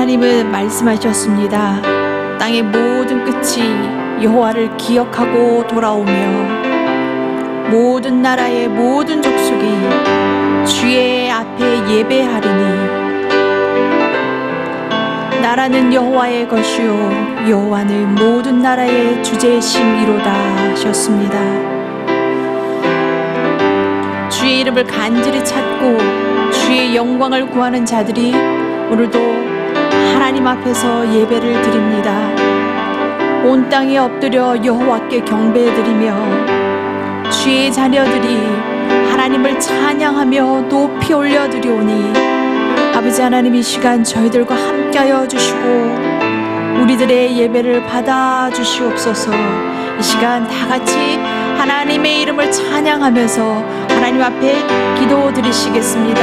하나님은 말씀하셨습니다. 땅의 모든 끝이 여호와를 기억하고 돌아오며 모든 나라의 모든 족속이 주의 앞에 예배하리니 나라는 여호와의 것이요 여호와는 모든 나라의 주제심이로다 하셨습니다. 주의 이름을 간절히 찾고 주의 영광을 구하는 자들이 오늘도 하나님 앞에서 예배를 드립니다. 온 땅에 엎드려 여호와께 경배드리며 주의 자녀들이 하나님을 찬양하며 높이 올려드리오니 아버지 하나님, 이 시간 저희들과 함께하여 주시고 우리들의 예배를 받아 주시옵소서. 이 시간 다 같이 하나님의 이름을 찬양하면서 하나님 앞에 기도드리시겠습니다.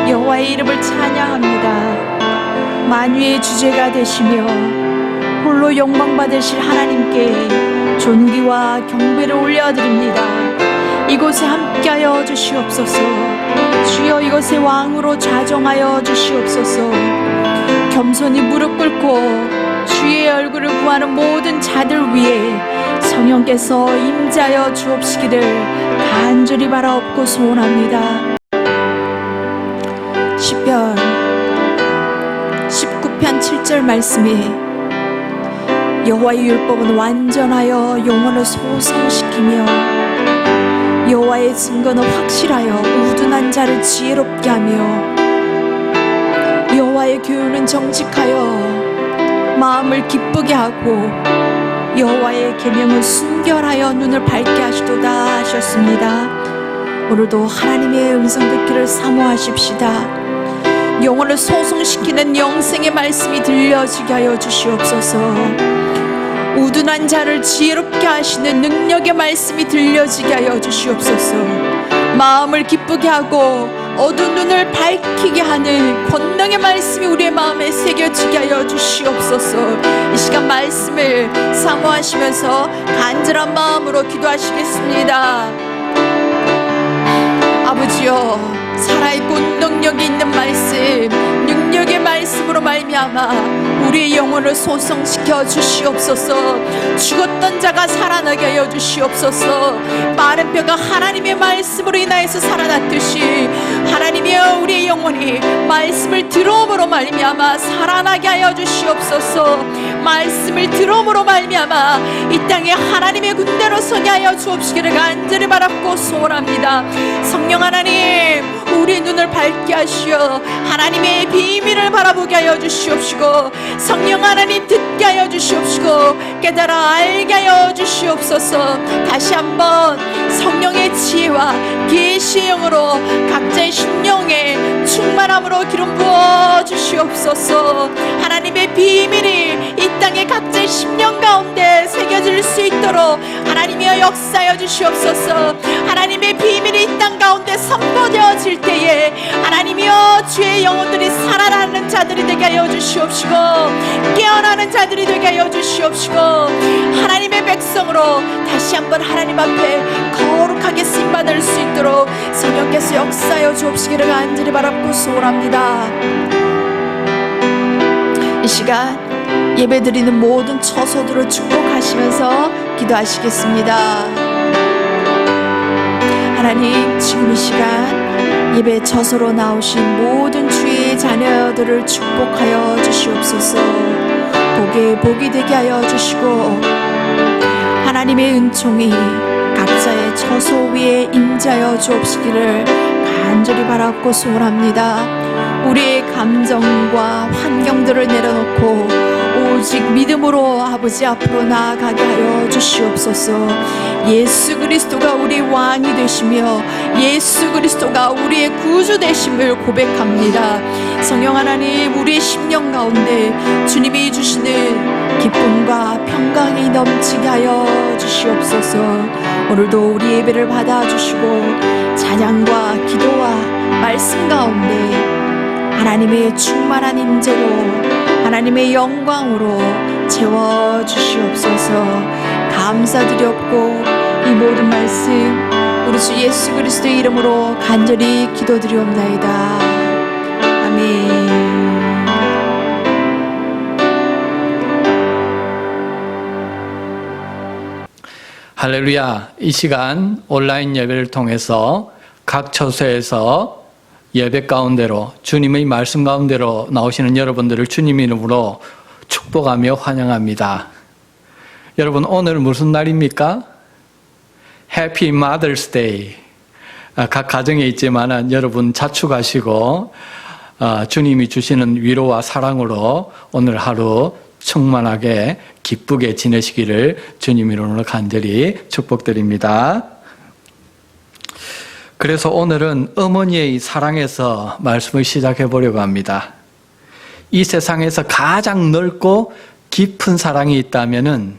여호와의 이름을 찬양합니다. 만유의 주제가 되시며 홀로 영광 받으실 하나님께 존귀와 경배를 올려드립니다. 이곳에 함께하여 주시옵소서. 주여, 이곳의 왕으로 좌정하여 주시옵소서. 겸손히 무릎 꿇고 주의 얼굴을 구하는 모든 자들 위에 성령께서 임재하여 주옵시기를 간절히 바라옵고 소원합니다. 시편 19편 7절 말씀에 여호와의 율법은 완전하여 영혼을 소성시키며 여호와의 증거는 확실하여 우둔한 자를 지혜롭게 하며 여호와의 교훈은 정직하여 마음을 기쁘게 하고 여호와의 계명은 순결하여 눈을 밝게 하시도다 하셨습니다. 오늘도 하나님의 음성 듣기를 사모하십시다. 영혼을 소성시키는 영생의 말씀이 들려지게 하여 주시옵소서. 우둔한 자를 지혜롭게 하시는 능력의 말씀이 들려지게 하여 주시옵소서. 마음을 기쁘게 하고 어두운 눈을 밝히게 하는 권능의 말씀이 우리의 마음에 새겨지게 하여 주시옵소서. 이 시간 말씀을 사모하시면서 간절한 마음으로 기도하시겠습니다. 아버지여, 살아있고 능력이 있는 말씀, 능력의 말씀으로 말미암아 우리의 영혼을 소성시켜 주시옵소서. 죽었던 자가 살아나게 하여 주시옵소서. 마른 뼈가 하나님의 말씀으로 인하여서 살아났듯이 하나님이여, 우리의 영혼이 말씀을 들음으로 말미암아 살아나게 하여 주시옵소서. 말씀을 들음으로 말미암아 이 땅에 하나님의 군대로 서게 하여 주옵시기를 간절히 바랍고 소원합니다. 성령 하나님, 우리 눈을 밝게 하시어 하나님의 비밀을 바라보게 하여 주시옵시고 성령 하나님 듣게 하여 주시옵시고 깨달아 알게 하여 주시옵소서. 다시 한번 성령의 지혜와 계시의 영으로 각자의 심령에 충만함으로 기름 부어 주시옵소서. 하나님의 비밀이 이 땅의 각자의 심령 가운데 새겨질 수 있도록 하나님이여 역사하여 주시옵소서. 하나님의 비밀이 이 땅 가운데 선포되어질 때에 하나님이여, 주의 영혼들이 살아나는 자들이 되게 하여 주시옵시고 깨어나는 자들이 되게 하여 주시옵시고 하나님의 백성으로 다시 한번 하나님 앞에 거룩하게 쓰임받을 수 있도록 성령께서 역사하여 주옵시기를 간절히 바랍고 소원합니다. 이 시간 예배드리는 모든 처소들을 축복하시면서 기도하시겠습니다. 하나님, 지금 이 시간 예배 처소로 나오신 모든 주의 자녀들을 축복하여 주시옵소서. 복에 복이 되게 하여 주시고 하나님의 은총이 각자의 처소 위에 임재하여 주옵시기를 간절히 바랍고 소원합니다. 우리의 감정과 환경들을 내려놓고 오직 믿음으로 아버지 앞으로 나아가게 하여 주시옵소서. 예수 그리스도가 우리 왕이 되시며 예수 그리스도가 우리의 구주 되심을 고백합니다. 성령 하나님, 우리의 심령 가운데 주님이 주시는 기쁨과 평강이 넘치게 하여 주시옵소서. 오늘도 우리 예배를 받아주시고 찬양과 기도와 말씀 가운데 하나님의 충만한 임재로 하나님의 영광으로 채워주시옵소서. 감사드렸고 이 모든 말씀 우리 주 예수 그리스도의 이름으로 간절히 기도드리옵나이다. 아멘. 할렐루야. 이 시간 온라인 예배를 통해서 각 처소에서 예배 가운데로 주님의 말씀 가운데로 나오시는 여러분들을 주님 이름으로 축복하며 환영합니다. 여러분, 오늘 무슨 날입니까? Happy Mother's Day. 각 가정에 있지만 여러분 자축하시고 주님이 주시는 위로와 사랑으로 오늘 하루 충만하게 기쁘게 지내시기를 주님 이름으로 간절히 축복드립니다. 그래서 오늘은 어머니의 사랑에서 말씀을 시작해 보려고 합니다. 이 세상에서 가장 넓고 깊은 사랑이 있다면은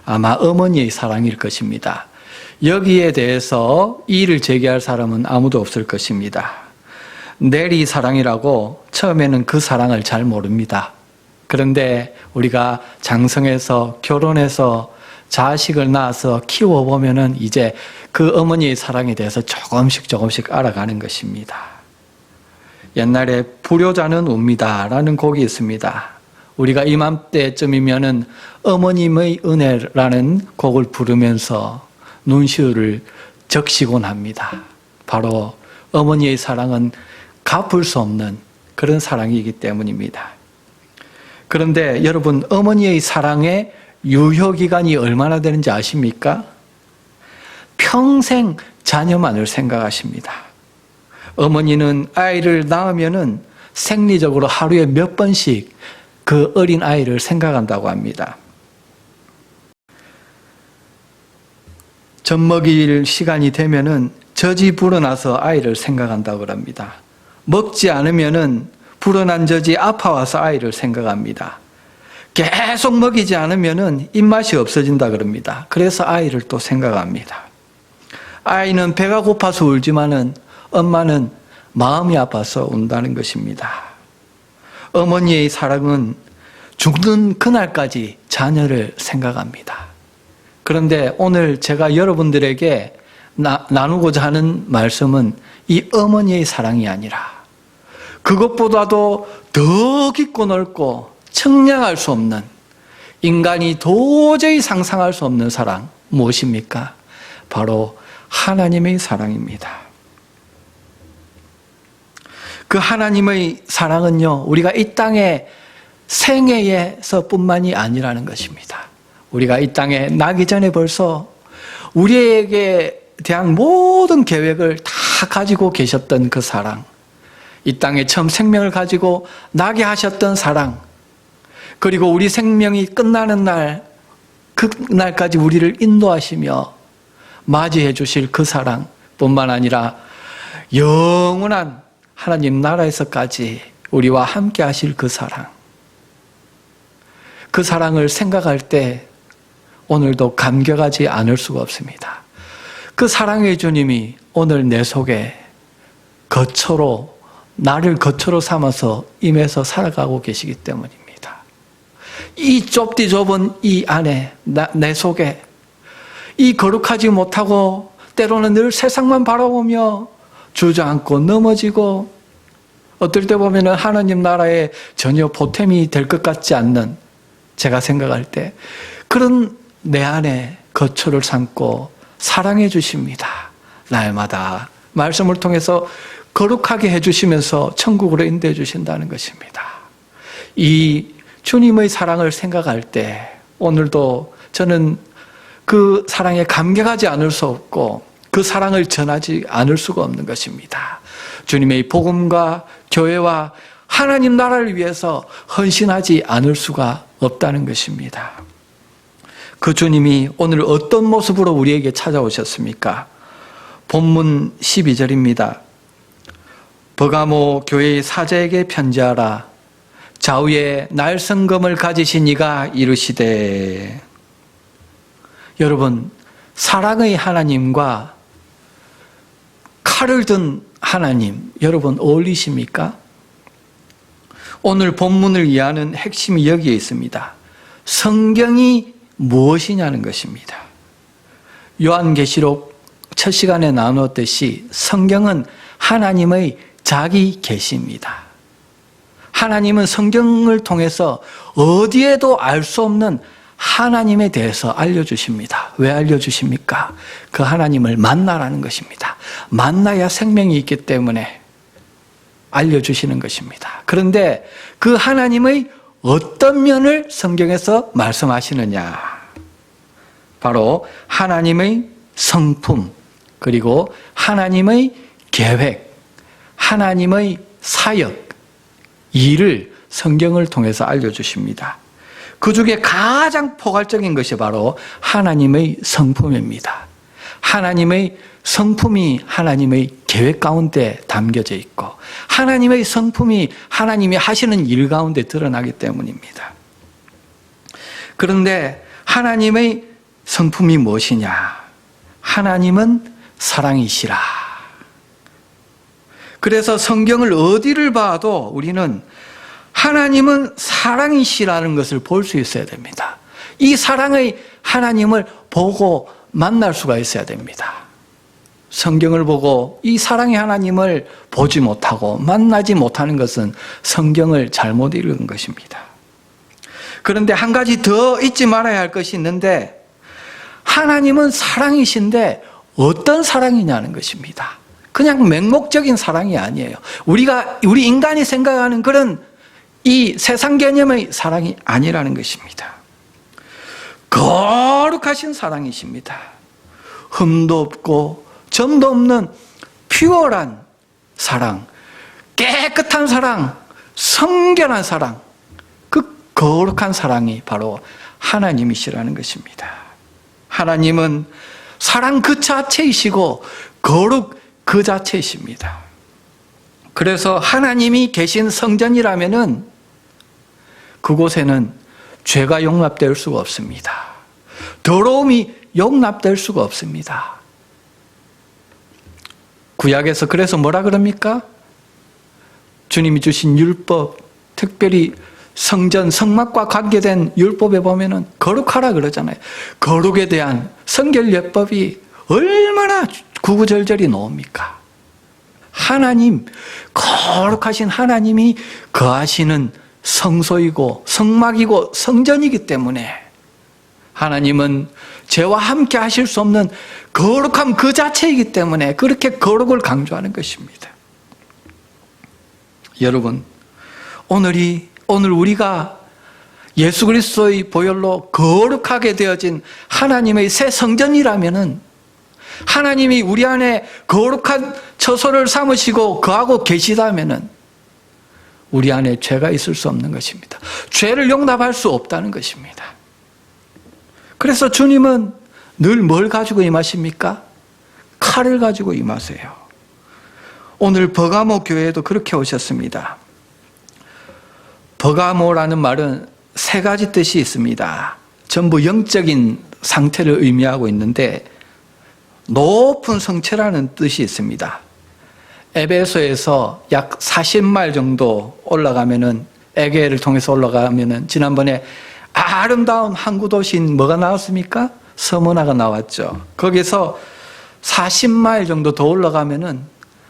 아마 어머니의 사랑일 것입니다. 여기에 대해서 이의를 제기할 사람은 아무도 없을 것입니다. 내리 사랑이라고 처음에는 그 사랑을 잘 모릅니다. 그런데 우리가 장성해서 결혼해서 자식을 낳아서 키워보면은 이제 그 어머니의 사랑에 대해서 조금씩 알아가는 것입니다. 옛날에 불효자는 웁니다 라는 곡이 있습니다. 우리가 이맘때쯤이면은 어머님의 은혜라는 곡을 부르면서 눈시울을 적시곤 합니다. 바로 어머니의 사랑은 갚을 수 없는 그런 사랑이기 때문입니다. 그런데 여러분, 어머니의 사랑의 유효기간이 얼마나 되는지 아십니까? 평생 자녀만을 생각하십니다. 어머니는 아이를 낳으면은 생리적으로 하루에 몇 번씩 그 어린 아이를 생각한다고 합니다. 젖 먹일 시간이 되면은 젖이 불어나서 아이를 생각한다고 합니다. 먹지 않으면은 불어난 젖이 아파와서 아이를 생각합니다. 계속 먹이지 않으면은 입맛이 없어진다 그럽니다. 그래서 아이를 또 생각합니다. 아이는 배가 고파서 울지만은 엄마는 마음이 아파서 운다는 것입니다. 어머니의 사랑은 죽는 그날까지 자녀를 생각합니다. 그런데 오늘 제가 여러분들에게 나누고자 하는 말씀은 이 어머니의 사랑이 아니라 그것보다도 더 깊고 넓고 측량할 수 없는, 인간이 도저히 상상할 수 없는 사랑, 무엇입니까? 바로 하나님의 사랑입니다. 그 하나님의 사랑은요, 우리가 이 땅의 생애에서뿐만이 아니라는 것입니다. 우리가 이 땅에 나기 전에 벌써 우리에게 대한 모든 계획을 다 가지고 계셨던 그 사랑, 이 땅에 처음 생명을 가지고 나게 하셨던 사랑, 그리고 우리 생명이 끝나는 날, 그날까지 우리를 인도하시며 맞이해 주실 그 사랑뿐만 아니라 영원한 하나님 나라에서까지 우리와 함께 하실 그 사랑, 그 사랑을 생각할 때 오늘도 감격하지 않을 수가 없습니다. 그 사랑의 주님이 오늘 내 속에 거처로, 나를 거처로 삼아서 임해서 살아가고 계시기 때문입니다. 이 좁디 좁은 이 안에, 내 속에 이 거룩하지 못하고 때로는 늘 세상만 바라보며 주저앉고 넘어지고 어떨 때 보면 하나님 나라에 전혀 보탬이 될 것 같지 않는, 제가 생각할 때 그런 내 안에 거처를 삼고 사랑해 주십니다. 날마다 말씀을 통해서 거룩하게 해주시면서 천국으로 인도해 주신다는 것입니다. 이 주님의 사랑을 생각할 때 오늘도 저는 그 사랑에 감격하지 않을 수 없고 그 사랑을 전하지 않을 수가 없는 것입니다. 주님의 복음과 교회와 하나님 나라를 위해서 헌신하지 않을 수가 없다는 것입니다. 그 주님이 오늘 어떤 모습으로 우리에게 찾아오셨습니까? 본문 12절입니다. 버가모 교회의 사제에게 편지하라. 좌우에 날성검을 가지신 이가 이르시되. 여러분, 사랑의 하나님과 칼을 든 하나님, 여러분 어울리십니까? 오늘 본문을 이해하는 핵심이 여기에 있습니다. 성경이 무엇이냐는 것입니다. 요한계시록 첫 시간에 나누었듯이 성경은 하나님의 자기 계시입니다. 하나님은 성경을 통해서 어디에도 알 수 없는 하나님에 대해서 알려주십니다. 왜 알려주십니까? 그 하나님을 만나라는 것입니다. 만나야 생명이 있기 때문에 알려주시는 것입니다. 그런데 그 하나님의 어떤 면을 성경에서 말씀하시느냐? 바로 하나님의 성품, 그리고 하나님의 계획, 하나님의 사역, 일을 성경을 통해서 알려주십니다. 그 중에 가장 포괄적인 것이 바로 하나님의 성품입니다. 하나님의 성품이 하나님의 계획 가운데 담겨져 있고 하나님의 성품이 하나님이 하시는 일 가운데 드러나기 때문입니다. 그런데 하나님의 성품이 무엇이냐? 하나님은 사랑이시라. 그래서 성경을 어디를 봐도 우리는 하나님은 사랑이시라는 것을 볼 수 있어야 됩니다. 이 사랑의 하나님을 보고 만날 수가 있어야 됩니다. 성경을 보고 이 사랑의 하나님을 보지 못하고 만나지 못하는 것은 성경을 잘못 읽은 것입니다. 그런데 한 가지 더 잊지 말아야 할 것이 있는데 하나님은 사랑이신데 어떤 사랑이냐는 것입니다. 그냥 맹목적인 사랑이 아니에요. 우리 인간이 생각하는 그런 이 세상 개념의 사랑이 아니라는 것입니다. 거룩하신 사랑이십니다. 흠도 없고 점도 없는 퓨어한 사랑, 깨끗한 사랑, 성결한 사랑, 그 거룩한 사랑이 바로 하나님이시라는 것입니다. 하나님은 사랑 그 자체이시고 거룩 그 자체이십니다. 그래서 하나님이 계신 성전이라면은 그곳에는 죄가 용납될 수가 없습니다. 더러움이 용납될 수가 없습니다. 구약에서 그래서 뭐라 그럽니까? 주님이 주신 율법, 특별히 성전, 성막과 관계된 율법에 보면은 거룩하라 그러잖아요. 거룩에 대한 성결 예법이 얼마나 구구절절히 나옵니까? 하나님, 거룩하신 하나님이 거하시는 성소이고 성막이고 성전이기 때문에 하나님은 죄와 함께 하실 수 없는 거룩함 그 자체이기 때문에 그렇게 거룩을 강조하는 것입니다. 여러분, 오늘 우리가 예수 그리스도의 보혈로 거룩하게 되어진 하나님의 새 성전이라면은 하나님이 우리 안에 거룩한 처소를 삼으시고 거하고 계시다면은 우리 안에 죄가 있을 수 없는 것입니다. 죄를 용납할 수 없다는 것입니다. 그래서 주님은 늘 뭘 가지고 임하십니까? 칼을 가지고 임하세요. 오늘 버가모 교회에도 그렇게 오셨습니다. 버가모라는 말은 세 가지 뜻이 있습니다. 전부 영적인 상태를 의미하고 있는데 높은 성체라는 뜻이 있습니다. 에베소에서 약 40마일 정도 올라가면은 에게를 통해서 올라가면은 지난번에 아름다운 항구 도시인 뭐가 나왔습니까? 서머나가 나왔죠. 거기서 40마일 정도 더 올라가면은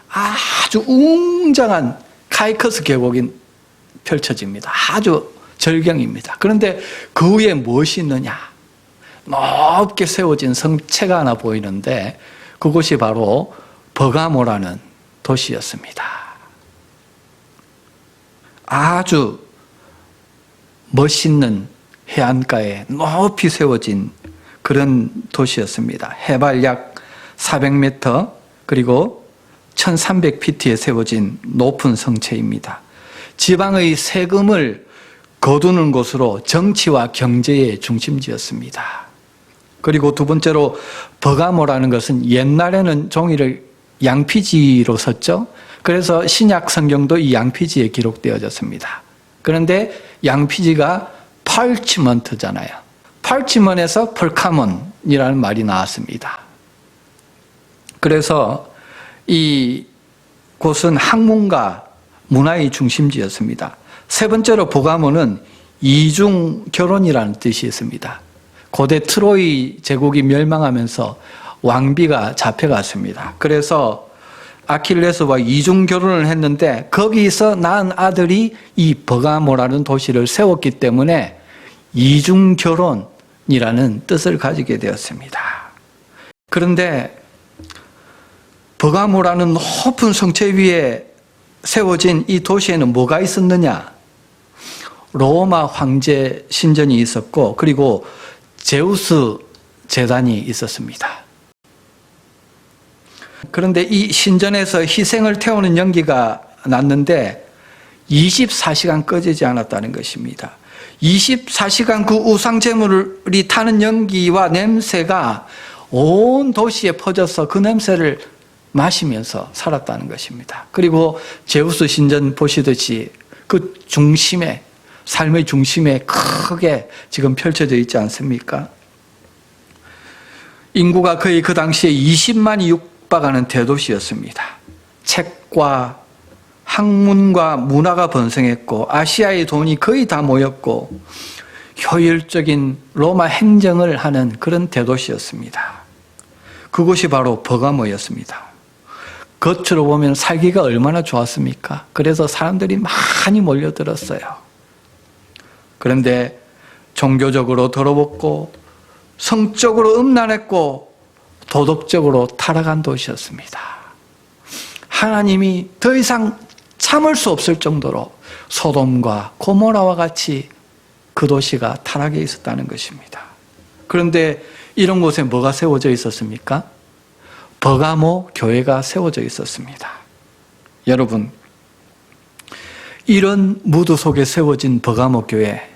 아주 웅장한 카이커스 계곡이 펼쳐집니다. 아주 절경입니다. 그런데 그 위에 무엇이 있느냐? 높게 세워진 성체가 하나 보이는데 그곳이 바로 버가모라는 도시였습니다. 아주 멋있는 해안가에 높이 세워진 그런 도시였습니다. 해발 약 400m 그리고 1300피트에 세워진 높은 성체입니다. 지방의 세금을 거두는 곳으로 정치와 경제의 중심지였습니다. 그리고 두 번째로 버가모라는 것은 옛날에는 종이를 양피지로 썼죠. 그래서 신약 성경도 이 양피지에 기록되어졌습니다. 그런데 양피지가 펄치먼트잖아요. 펄치먼에서 펄카몬이라는 말이 나왔습니다. 그래서 이 곳은 학문과 문화의 중심지였습니다. 세 번째로 버가모는 이중 결혼이라는 뜻이 있습니다. 고대 트로이 제국이 멸망하면서 왕비가 잡혀갔습니다. 그래서 아킬레스와 이중 결혼을 했는데 거기서 낳은 아들이 이 버가모라는 도시를 세웠기 때문에 이중 결혼이라는 뜻을 가지게 되었습니다. 그런데 버가모라는 높은 성체 위에 세워진 이 도시에는 뭐가 있었느냐? 로마 황제 신전이 있었고 그리고 제우스 제단이 있었습니다. 그런데 이 신전에서 희생을 태우는 연기가 났는데 24시간 꺼지지 않았다는 것입니다. 24시간 그 우상 제물이 타는 연기와 냄새가 온 도시에 퍼져서 그 냄새를 마시면서 살았다는 것입니다. 그리고 제우스 신전 보시듯이 그 중심에, 삶의 중심에 크게 지금 펼쳐져 있지 않습니까? 인구가 거의 그 당시에 20만이 육박하는 대도시였습니다. 책과 학문과 문화가 번성했고 아시아의 돈이 거의 다 모였고 효율적인 로마 행정을 하는 그런 대도시였습니다. 그곳이 바로 버가모였습니다. 겉으로 보면 살기가 얼마나 좋았습니까? 그래서 사람들이 많이 몰려들었어요. 그런데 종교적으로 더러웠고 성적으로 음란했고 도덕적으로 타락한 도시였습니다. 하나님이 더 이상 참을 수 없을 정도로 소돔과 고모라와 같이 그 도시가 타락해 있었다는 것입니다. 그런데 이런 곳에 뭐가 세워져 있었습니까? 버가모 교회가 세워져 있었습니다. 여러분, 이런 무드 속에 세워진 버가모 교회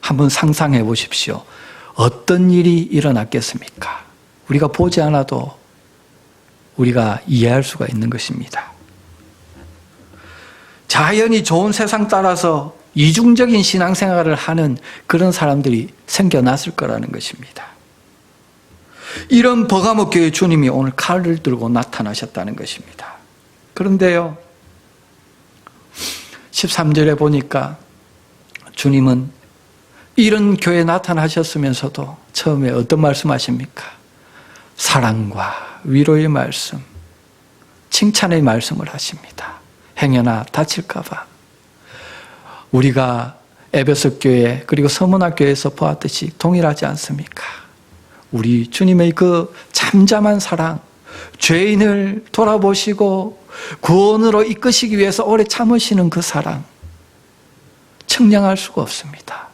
한번 상상해 보십시오. 어떤 일이 일어났겠습니까? 우리가 보지 않아도 우리가 이해할 수가 있는 것입니다. 자연이 좋은 세상 따라서 이중적인 신앙생활을 하는 그런 사람들이 생겨났을 거라는 것입니다. 이런 버가모 교회 주님이 오늘 칼을 들고 나타나셨다는 것입니다. 그런데요, 13절에 보니까 주님은 이런 교회에 나타나셨으면서도 처음에 어떤 말씀하십니까? 사랑과 위로의 말씀, 칭찬의 말씀을 하십니다. 행여나 다칠까 봐. 우리가 에베소 교회 그리고 서문화 교회에서 보았듯이 동일하지 않습니까? 우리 주님의 그 잠잠한 사랑, 죄인을 돌아보시고 구원으로 이끄시기 위해서 오래 참으시는 그 사랑, 측량할 수가 없습니다.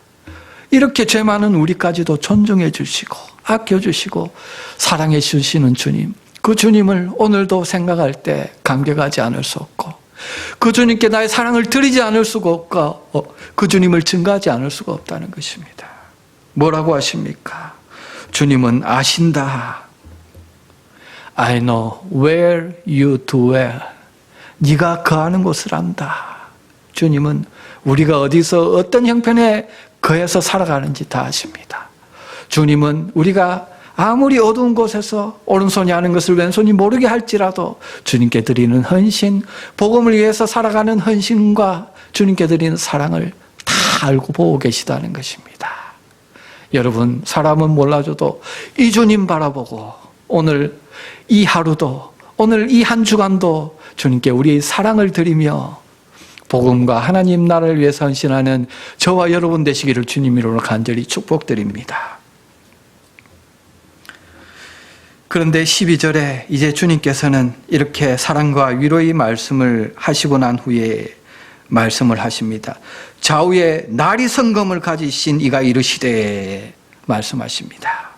이렇게 죄 많은 우리까지도 존중해 주시고 아껴주시고 사랑해 주시는 주님, 그 주님을 오늘도 생각할 때 감격하지 않을 수 없고 그 주님께 나의 사랑을 드리지 않을 수가 없고 그 주님을 증거하지 않을 수가 없다는 것입니다. 뭐라고 하십니까? 주님은 아신다. I know where you dwell. 네가 거하는 곳을 안다. 주님은 우리가 어디서 어떤 형편에 거해서 살아가는지 다 아십니다. 주님은 우리가 아무리 어두운 곳에서 오른손이 하는 것을 왼손이 모르게 할지라도 주님께 드리는 헌신, 복음을 위해서 살아가는 헌신과 주님께 드리는 사랑을 다 알고 보고 계시다는 것입니다. 여러분, 사람은 몰라줘도 이 주님 바라보고 오늘 이 하루도, 오늘 이 한 주간도 주님께 우리의 사랑을 드리며 복음과 하나님 나라를 위해서 헌신하는 저와 여러분 되시기를 주님 이름으로 간절히 축복드립니다. 그런데 12절에 이제 주님께서는 이렇게 사랑과 위로의 말씀을 하시고 난 후에 말씀을 하십니다. 좌우에 나리 성검을 가지신 이가 이르시되 말씀하십니다.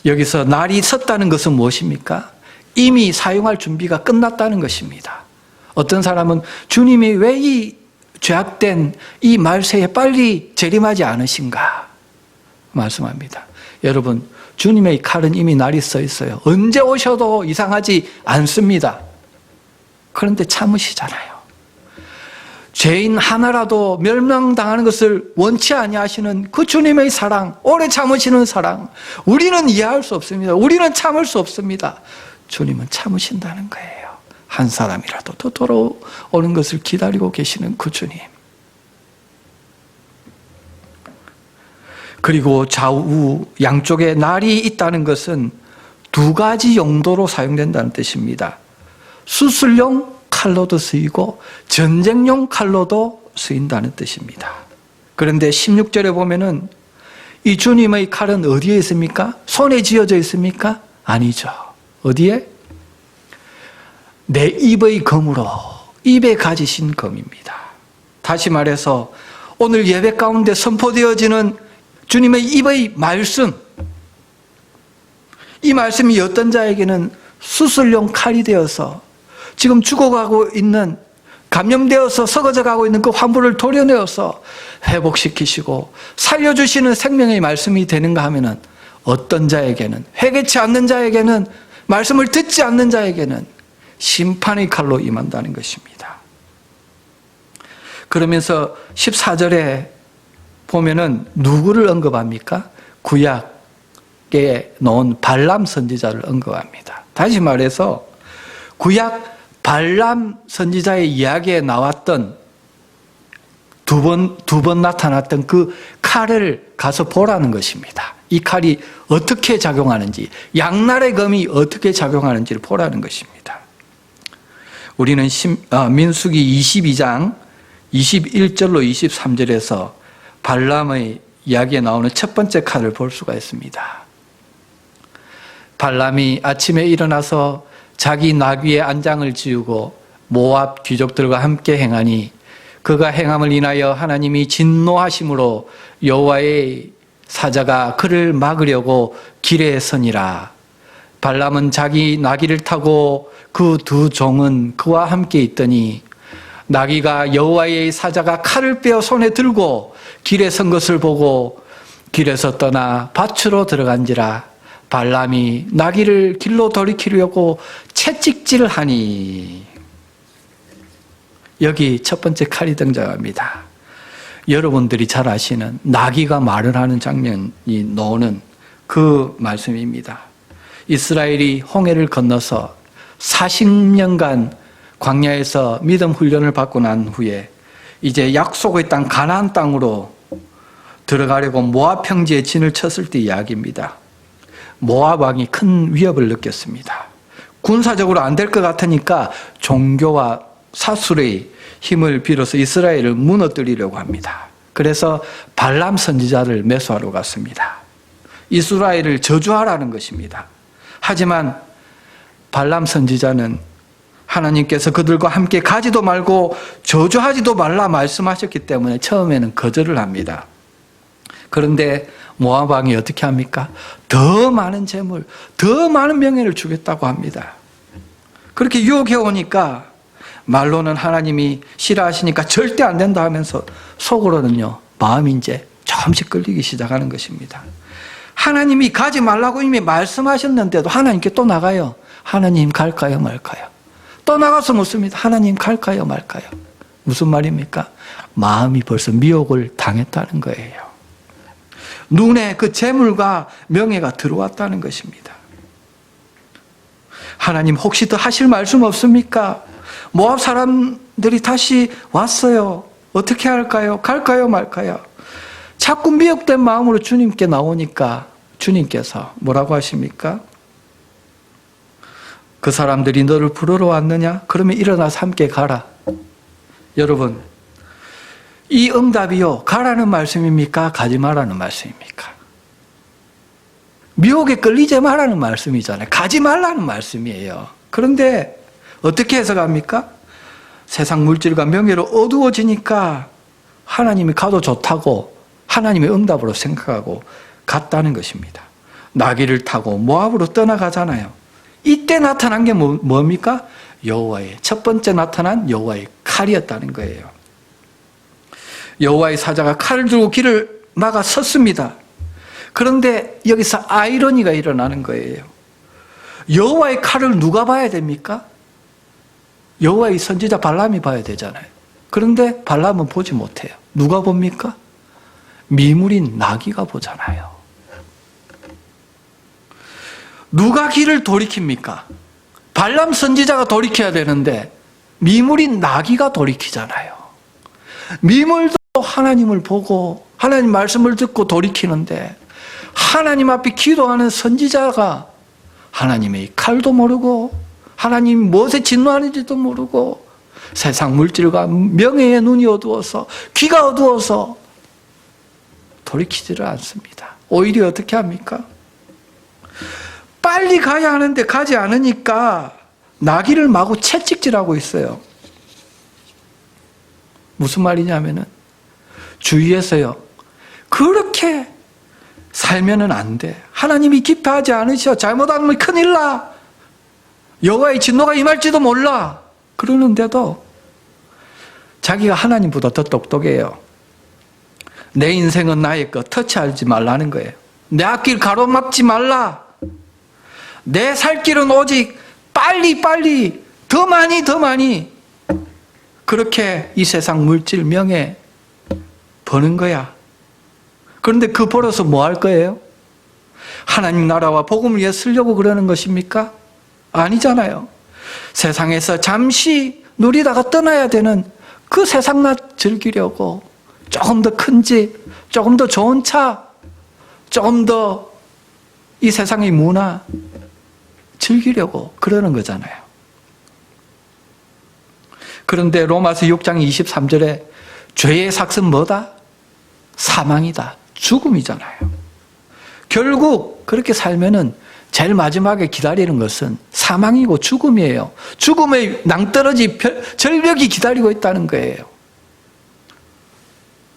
여기서 날이 섰다는 것은 무엇입니까? 이미 사용할 준비가 끝났다는 것입니다. 어떤 사람은 주님이 왜 이 죄악된 이 말세에 빨리 재림하지 않으신가 말씀합니다. 여러분, 주님의 칼은 이미 날이 서 있어요. 언제 오셔도 이상하지 않습니다. 그런데 참으시잖아요. 죄인 하나라도 멸망당하는 것을 원치 아니하시는 그 주님의 사랑, 오래 참으시는 사랑, 우리는 이해할 수 없습니다. 우리는 참을 수 없습니다. 주님은 참으신다는 거예요. 한 사람이라도 더 돌아오는 것을 기다리고 계시는 그 주님. 그리고 좌우 양쪽에 날이 있다는 것은 두 가지 용도로 사용된다는 뜻입니다. 수술용 칼로도 쓰이고 전쟁용 칼로도 쓰인다는 뜻입니다. 그런데 16절에 보면은 이 주님의 칼은 어디에 있습니까? 손에 쥐어져 있습니까? 아니죠. 어디에? 내 입의 검으로 입에 가지신 검입니다. 다시 말해서 오늘 예배 가운데 선포되어지는 주님의 입의 말씀, 이 말씀이 어떤 자에게는 수술용 칼이 되어서 지금 죽어가고 있는, 감염되어서 썩어져 가고 있는 그 환부를 도려내어서 회복시키시고 살려주시는 생명의 말씀이 되는가 하면은, 어떤 자에게는, 회개치 않는 자에게는, 말씀을 듣지 않는 자에게는 심판의 칼로 임한다는 것입니다. 그러면서 14절에 보면은 누구를 언급합니까? 구약에 놓은 발람 선지자를 언급합니다. 다시 말해서 구약 발람 선지자의 이야기에 나왔던 두 번 나타났던 그 칼을 가서 보라는 것입니다. 이 칼이 어떻게 작용하는지, 양날의 검이 어떻게 작용하는지를 보라는 것입니다. 우리는 민수기 22장 21절로 23절에서 발람의 이야기에 나오는 첫 번째 칼을 볼 수가 있습니다. 발람이 아침에 일어나서 자기 나귀의 안장을 지우고 모압 귀족들과 함께 행하니 그가 행함을 인하여 하나님이 진노하심으로 여호와의 사자가 그를 막으려고 길에 서니라. 발람은 자기 나귀를 타고 그 두 종은 그와 함께 있더니 나귀가 여호와의 사자가 칼을 빼어 손에 들고 길에 선 것을 보고 길에서 떠나 밭으로 들어간지라. 발람이 나귀를 길로 돌이키려고 채찍질하니. 여기 첫 번째 칼이 등장합니다. 여러분들이 잘 아시는 나귀가 말을 하는 장면이 나오는 그 말씀입니다. 이스라엘이 홍해를 건너서 40년간 광야에서 믿음 훈련을 받고 난 후에 이제 약속의 땅 가나안 땅으로 들어가려고 모압 평지에 진을 쳤을 때 이야기입니다. 모압 왕이 큰 위협을 느꼈습니다. 군사적으로 안 될 것 같으니까 종교와 사술의 힘을 빌어서 이스라엘을 무너뜨리려고 합니다. 그래서 발람 선지자를 매수하러 갔습니다. 이스라엘을 저주하라는 것입니다. 하지만 발람 선지자는 하나님께서 그들과 함께 가지도 말고 저주하지도 말라 말씀하셨기 때문에 처음에는 거절을 합니다. 그런데 모압 왕이 어떻게 합니까? 더 많은 재물, 더 많은 명예를 주겠다고 합니다. 그렇게 유혹해 오니까 말로는 하나님이 싫어하시니까 절대 안 된다 하면서 속으로는요, 마음이 이제 조금씩 끌리기 시작하는 것입니다. 하나님이 가지 말라고 이미 말씀하셨는데도 하나님께 또 나가요. 하나님 갈까요 말까요? 또 나가서 묻습니다. 하나님 갈까요 말까요? 무슨 말입니까? 마음이 벌써 미혹을 당했다는 거예요. 눈에 그 재물과 명예가 들어왔다는 것입니다. 하나님 혹시 더 하실 말씀 없습니까? 모압 사람들이 다시 왔어요. 어떻게 할까요? 갈까요 말까요? 자꾸 미혹된 마음으로 주님께 나오니까 주님께서 뭐라고 하십니까? 그 사람들이 너를 부르러 왔느냐? 그러면 일어나서 함께 가라. 여러분, 이 응답이요, 가라는 말씀입니까? 가지 말라는 말씀입니까? 미혹에 끌리지 말라는 말씀이잖아요. 가지 말라는 말씀이에요. 그런데 어떻게 해석합니까? 세상 물질과 명예로 어두워지니까 하나님이 가도 좋다고 하나님의 응답으로 생각하고 갔다는 것입니다. 나귀를 타고 모압으로 떠나가잖아요. 이때 나타난 게 뭡니까? 여호와의 첫 번째 나타난 여호와의 칼이었다는 거예요. 여호와의 사자가 칼을 들고 길을 막아 섰습니다. 그런데 여기서 아이러니가 일어나는 거예요. 여호와의 칼을 누가 봐야 됩니까? 여호와의 선지자 발람이 봐야 되잖아요. 그런데 발람은 보지 못해요. 누가 봅니까? 미물인 나귀가 보잖아요. 누가 길을 돌이킵니까? 발람 선지자가 돌이켜야 되는데 미물인 나귀가 돌이키잖아요. 미물도 하나님을 보고 하나님 말씀을 듣고 돌이키는데 하나님 앞에 기도하는 선지자가 하나님의 칼도 모르고 하나님이 무엇에 진노하는지도 모르고 세상 물질과 명예의 눈이 어두워서 귀가 어두워서 돌이키지를 않습니다. 오히려 어떻게 합니까? 빨리 가야 하는데 가지 않으니까 나귀를 마구 채찍질하고 있어요. 무슨 말이냐면은 주위에서요, 그렇게 살면은 안 돼. 하나님이 기뻐하지 않으셔. 잘못하면 큰일 나. 여호와의 진노가 임할지도 몰라. 그러는데도 자기가 하나님보다 더 똑똑해요. 내 인생은 나의 것, 터치하지 말라는 거예요. 내 앞길 가로막지 말라. 내 살 길은 오직 빨리 더 많이 그렇게 이 세상 물질 명예 버는 거야. 그런데 그 벌어서 뭐 할 거예요? 하나님 나라와 복음을 위해 쓰려고 그러는 것입니까? 아니잖아요. 세상에서 잠시 누리다가 떠나야 되는 그 세상맛 즐기려고 조금 더 큰 집, 조금 더 좋은 차, 조금 더 이 세상의 문화 즐기려고 그러는 거잖아요. 그런데 로마서 6장 23절에 죄의 삭은 뭐다? 사망이다. 죽음이잖아요. 결국 그렇게 살면은 제일 마지막에 기다리는 것은 사망이고 죽음이에요. 죽음의 낭떠러지 절벽이 기다리고 있다는 거예요.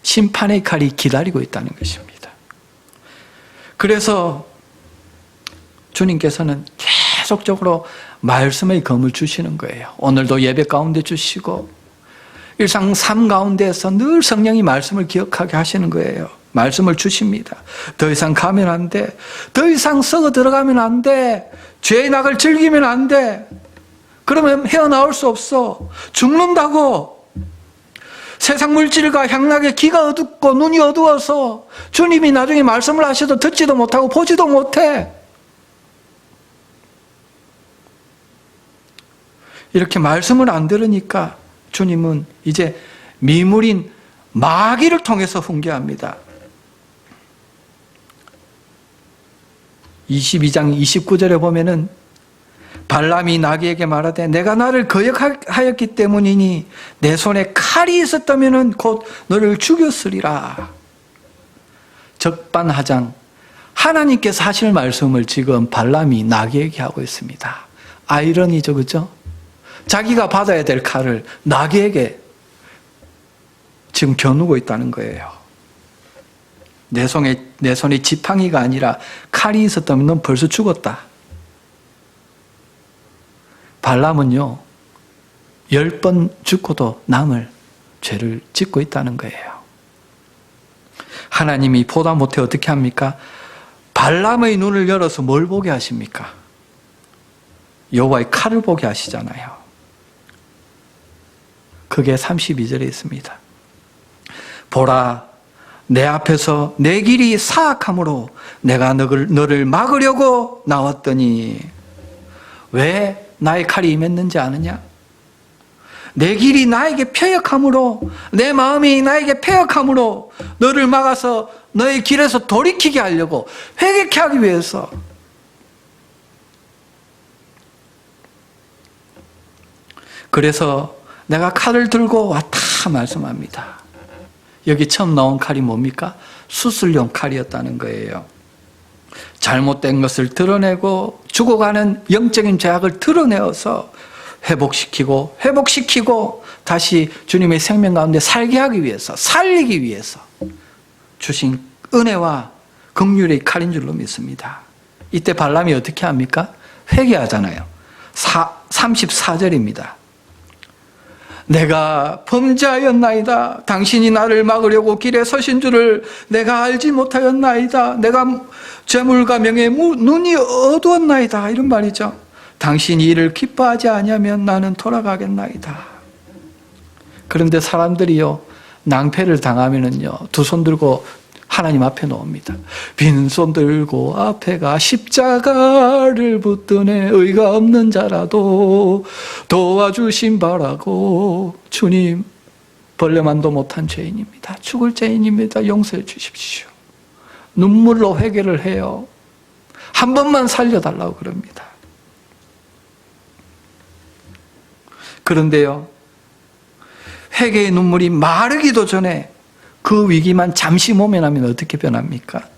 심판의 칼이 기다리고 있다는 것입니다. 그래서 주님께서는 계속적으로 말씀의 검을 주시는 거예요. 오늘도 예배 가운데 주시고 일상 삶 가운데서 늘 성령이 말씀을 기억하게 하시는 거예요. 말씀을 주십니다. 더 이상 가면 안 돼. 더 이상 썩어 들어가면 안 돼. 죄의 낙을 즐기면 안 돼. 그러면 헤어나올 수 없어. 죽는다고. 세상 물질과 향락에 귀가 어둡고 눈이 어두워서 주님이 나중에 말씀을 하셔도 듣지도 못하고 보지도 못해. 이렇게 말씀을 안 들으니까 주님은 이제 미물인 마귀를 통해서 훈계합니다. 22장 29절에 보면은 발람이 나귀에게 말하되 내가 나를 거역하였기 때문이니 내 손에 칼이 있었다면 곧 너를 죽였으리라. 적반하장. 하나님께서 하실 말씀을 지금 발람이 나귀에게 하고 있습니다. 아이러니죠, 그죠? 자기가 받아야 될 칼을 나귀에게 지금 겨누고 있다는 거예요. 내 손에 지팡이가 아니라 칼이 있었다면 넌 벌써 죽었다. 발람은요, 10번 죽고도 남을 죄를 짓고 있다는 거예요. 하나님이 보다 못해 어떻게 합니까? 발람의 눈을 열어서 뭘 보게 하십니까? 여호와의 칼을 보게 하시잖아요. 그게 32절에 있습니다. 보라, 내 앞에서 내 길이 사악함으로 내가 너를 막으려고 나왔더니 왜 나의 칼이 임했는지 아느냐? 내 길이 나에게 패역함으로, 내 마음이 나에게 패역함으로 너를 막아서 너의 길에서 돌이키게 하려고, 회개케 하기 위해서. 그래서 내가 칼을 들고 왔다 말씀합니다. 여기 처음 나온 칼이 뭡니까? 수술용 칼이었다는 거예요. 잘못된 것을 드러내고 죽어가는 영적인 죄악을 드러내어서 회복시키고 다시 주님의 생명 가운데 살게 하기 위해서, 살리기 위해서 주신 은혜와 긍휼의 칼인 줄로 믿습니다. 이때 발람이 어떻게 합니까? 회개하잖아요. 34절입니다. 내가 범죄하였나이다. 당신이 나를 막으려고 길에 서신 줄을 내가 알지 못하였나이다. 내가 재물과 명예에 눈이 어두웠나이다. 이런 말이죠. 당신이 이를 기뻐하지 아니하면 나는 돌아가겠나이다. 그런데 사람들이요, 낭패를 당하면은요, 두 손 들고 하나님 앞에 놓습니다. 빈손 들고 앞에가 십자가를 붙드네. 의가 없는 자라도 도와주신 바라고. 주님, 벌레만도 못한 죄인입니다. 죽을 죄인입니다. 용서해 주십시오. 눈물로 회개를 해요. 한 번만 살려달라고 그럽니다. 그런데요, 회개의 눈물이 마르기도 전에 그 위기만 잠시 모면하면 어떻게 변합니까?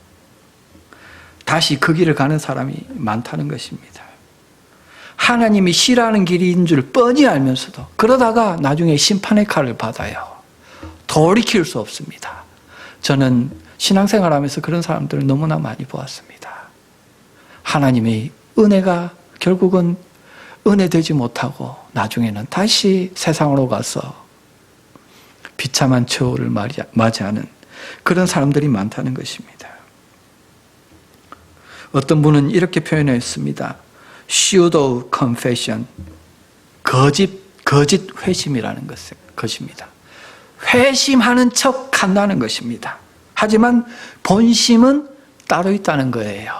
다시 그 길을 가는 사람이 많다는 것입니다. 하나님이 싫어하는 길인 줄 뻔히 알면서도 그러다가 나중에 심판의 칼을 받아요. 돌이킬 수 없습니다. 저는 신앙생활하면서 그런 사람들을 너무나 많이 보았습니다. 하나님의 은혜가 결국은 은혜되지 못하고 나중에는 다시 세상으로 가서 비참한 처우를 맞이하는 그런 사람들이 많다는 것입니다. 어떤 분은 이렇게 표현했습니다. pseudo confession, 거짓 회심이라는 것입니다. 회심하는 척 한다는 것입니다. 하지만 본심은 따로 있다는 거예요.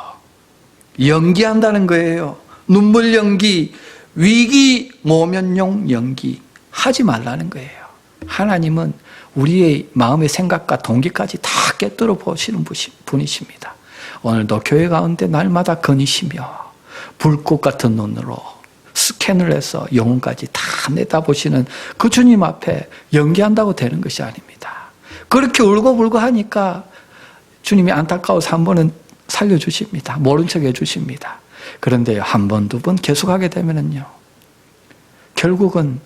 연기한다는 거예요. 눈물 연기, 위기 모면용 연기 하지 말라는 거예요. 하나님은 우리의 마음의 생각과 동기까지 다 꿰뚫어 보시는 분이십니다. 오늘도 교회 가운데 날마다 거니시며 불꽃 같은 눈으로 스캔을 해서 영혼까지 다 내다보시는 그 주님 앞에 연기한다고 되는 것이 아닙니다. 그렇게 울고불고 하니까 주님이 안타까워서 한 번은 살려주십니다. 모른 척 해주십니다. 그런데 한 번, 두 번 계속하게 되면은요, 결국은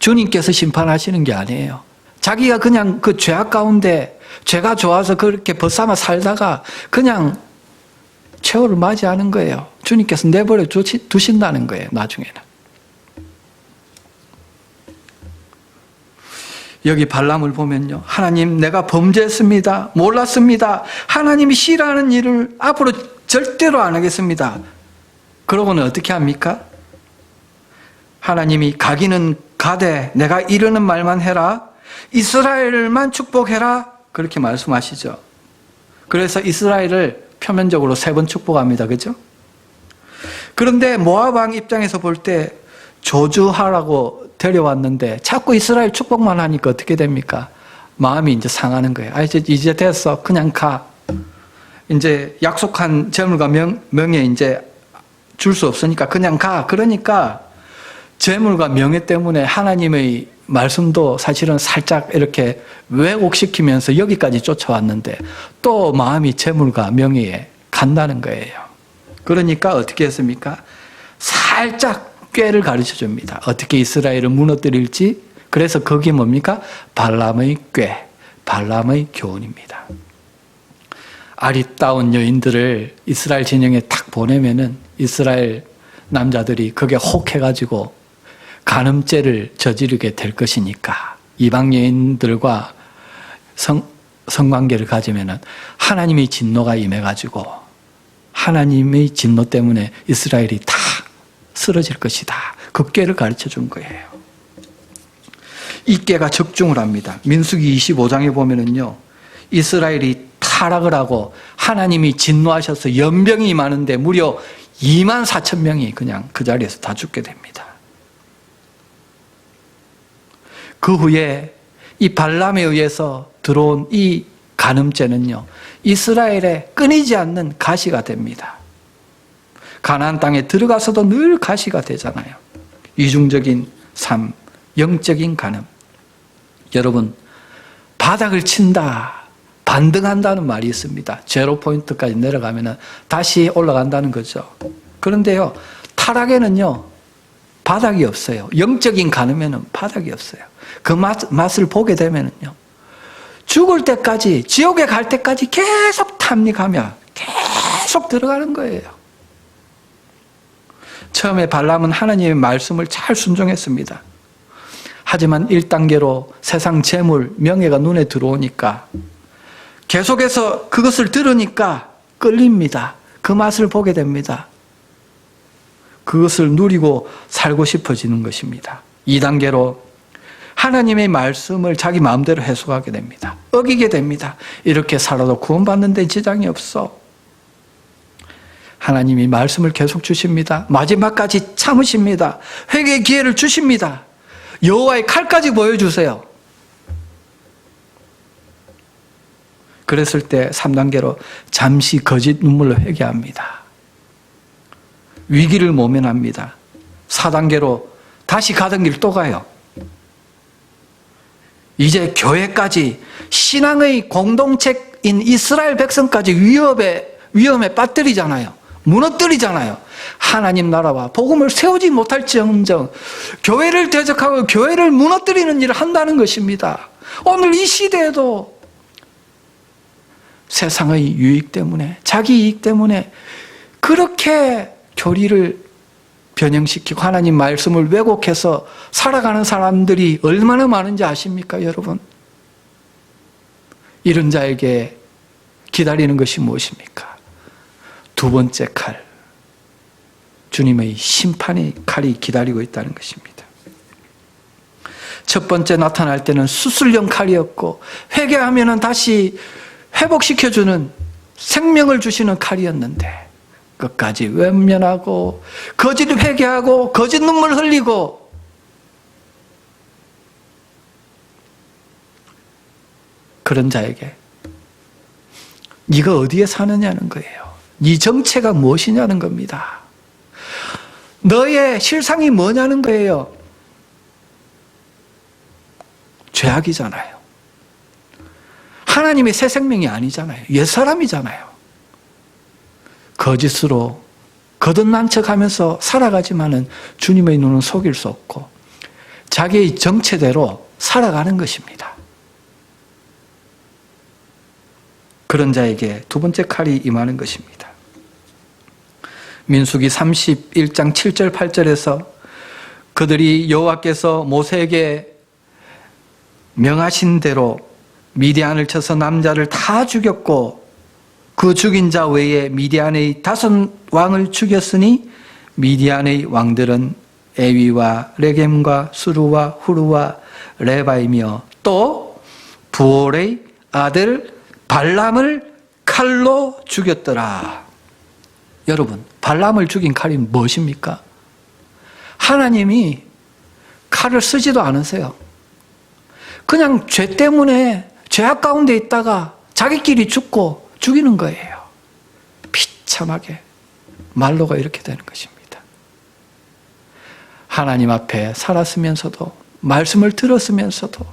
주님께서 심판하시는 게 아니에요. 자기가 그냥 그 죄악 가운데 죄가 좋아서 그렇게 벗삼아 살다가 그냥 최후를 맞이하는 거예요. 주님께서 내버려 두신다는 거예요, 나중에는. 여기 발람을 보면요, 하나님 내가 범죄했습니다. 몰랐습니다. 하나님이 싫어하는 일을 앞으로 절대로 안 하겠습니다. 그러고는 어떻게 합니까? 하나님이 가기는 가되 내가 이르는 말만 해라. 이스라엘만 축복해라. 그렇게 말씀하시죠. 그래서 이스라엘을 표면적으로 3번 축복합니다. 그죠? 그런데 모압 왕 입장에서 볼 때 저주하라고 데려왔는데 자꾸 이스라엘 축복만 하니까 어떻게 됩니까? 마음이 이제 상하는 거예요. 아, 이제 됐어. 그냥 가. 이제 약속한 재물과 명예 이제 줄 수 없으니까 그냥 가. 그러니까 재물과 명예 때문에 하나님의 말씀도 사실은 살짝 이렇게 왜곡시키면서 여기까지 쫓아왔는데 또 마음이 재물과 명예에 간다는 거예요. 그러니까 어떻게 했습니까? 살짝 꾀를 가르쳐 줍니다. 어떻게 이스라엘을 무너뜨릴지. 그래서 거기 뭡니까? 발람의 꾀, 발람의 교훈입니다. 아리따운 여인들을 이스라엘 진영에 탁 보내면은 이스라엘 남자들이 그게 혹해가지고 간음죄를 저지르게 될 것이니까 이방 여인들과 성관계를 가지면은 하나님의 진노가 임해가지고 하나님의 진노 때문에 이스라엘이 다 쓰러질 것이다. 그 꾀를 가르쳐 준 거예요. 이 꾀가 적중을 합니다. 민수기 25장에 보면은요, 이스라엘이 타락을 하고 하나님이 진노하셔서 연병이 많은데 무려 24,000명이 그냥 그 자리에서 다 죽게 됩니다. 그 후에 이 발람에 의해서 들어온 이 간음죄는요, 이스라엘의 끊이지 않는 가시가 됩니다. 가나안 땅에 들어가서도 늘 가시가 되잖아요. 이중적인 삶, 영적인 간음. 여러분, 바닥을 친다, 반등한다는 말이 있습니다. 제로 포인트까지 내려가면 다시 올라간다는 거죠. 그런데요, 타락에는요, 바닥이 없어요. 영적인 간음에는 바닥이 없어요. 그 맛을 보게 되면요, 죽을 때까지, 지옥에 갈 때까지 계속 탐닉하며 계속 들어가는 거예요. 처음에 발람은 하나님의 말씀을 잘 순종했습니다. 하지만 1단계로 세상 재물, 명예가 눈에 들어오니까 계속해서 그것을 들으니까 끌립니다. 그 맛을 보게 됩니다. 그것을 누리고 살고 싶어지는 것입니다. 2단계로 하나님의 말씀을 자기 마음대로 해석하게 됩니다. 어기게 됩니다. 이렇게 살아도 구원받는 데 지장이 없어. 하나님이 말씀을 계속 주십니다. 마지막까지 참으십니다. 회개의 기회를 주십니다. 여호와의 칼까지 보여주세요. 그랬을 때 3단계로 잠시 거짓 눈물로 회개합니다. 위기를 모면합니다. 4단계로 다시 가던 길 또 가요. 이제 교회까지 신앙의 공동체인 이스라엘 백성까지 위험에 빠뜨리잖아요. 무너뜨리잖아요. 하나님 나라와 복음을 세우지 못할지언정 교회를 대적하고 교회를 무너뜨리는 일을 한다는 것입니다. 오늘 이 시대에도 세상의 유익 때문에, 자기 이익 때문에 그렇게 교리를 변형시키고 하나님 말씀을 왜곡해서 살아가는 사람들이 얼마나 많은지 아십니까, 여러분? 이런 자에게 기다리는 것이 무엇입니까? 두 번째 칼, 주님의 심판의 칼이 기다리고 있다는 것입니다. 첫 번째 나타날 때는 수술용 칼이었고 회개하면 다시 회복시켜주는 생명을 주시는 칼이었는데 끝까지 외면하고 거짓 회개하고 거짓 눈물 흘리고 그런 자에게 네가 어디에 사느냐는 거예요. 네 정체가 무엇이냐는 겁니다. 너의 실상이 뭐냐는 거예요. 죄악이잖아요. 하나님의 새 생명이 아니잖아요. 옛사람이잖아요. 거짓으로 거듭난 척하면서 살아가지만은 주님의 눈은 속일 수 없고 자기의 정체대로 살아가는 것입니다. 그런 자에게 두 번째 칼이 임하는 것입니다. 민수기 31장 7절 8절에서 그들이 여호와께서 모세에게 명하신 대로 미디안을 쳐서 남자를 다 죽였고 그 죽인 자 외에 미디안의 5 왕을 죽였으니 미디안의 왕들은 에위와 레겜과 수루와 후루와 레바이며 또 부올의 아들 발람을 칼로 죽였더라. 여러분, 발람을 죽인 칼이 무엇입니까? 하나님이 칼을 쓰지도 않으세요. 그냥 죄 때문에 죄악 가운데 있다가 자기끼리 죽고 죽이는 거예요. 비참하게 말로가 이렇게 되는 것입니다. 하나님 앞에 살았으면서도 말씀을 들었으면서도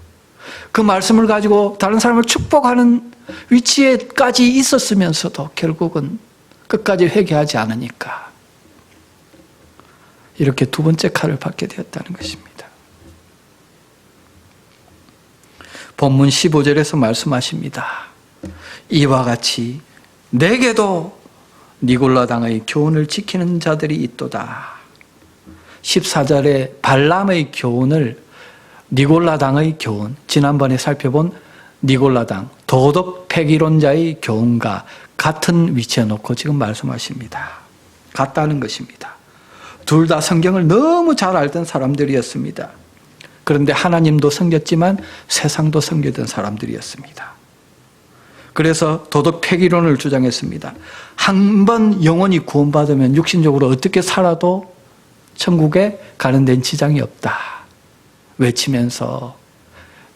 그 말씀을 가지고 다른 사람을 축복하는 위치에까지 있었으면서도 결국은 끝까지 회개하지 않으니까 이렇게 두 번째 칼을 받게 되었다는 것입니다. 본문 15절에서 말씀하십니다. 이와 같이 내게도 니골라당의 교훈을 지키는 자들이 있도다. 14절에 발람의 교훈을 니골라당의 교훈, 지난번에 살펴본 니골라당, 도덕 폐기론자의 교훈과 같은 위치에 놓고 지금 말씀하십니다. 같다는 것입니다. 둘 다 성경을 너무 잘 알던 사람들이었습니다. 그런데 하나님도 섬겼지만 세상도 섬기던 사람들이었습니다. 그래서 도덕 폐기론을 주장했습니다. 한 번 영혼이 구원받으면 육신적으로 어떻게 살아도 천국에 가는 데는 지장이 없다 외치면서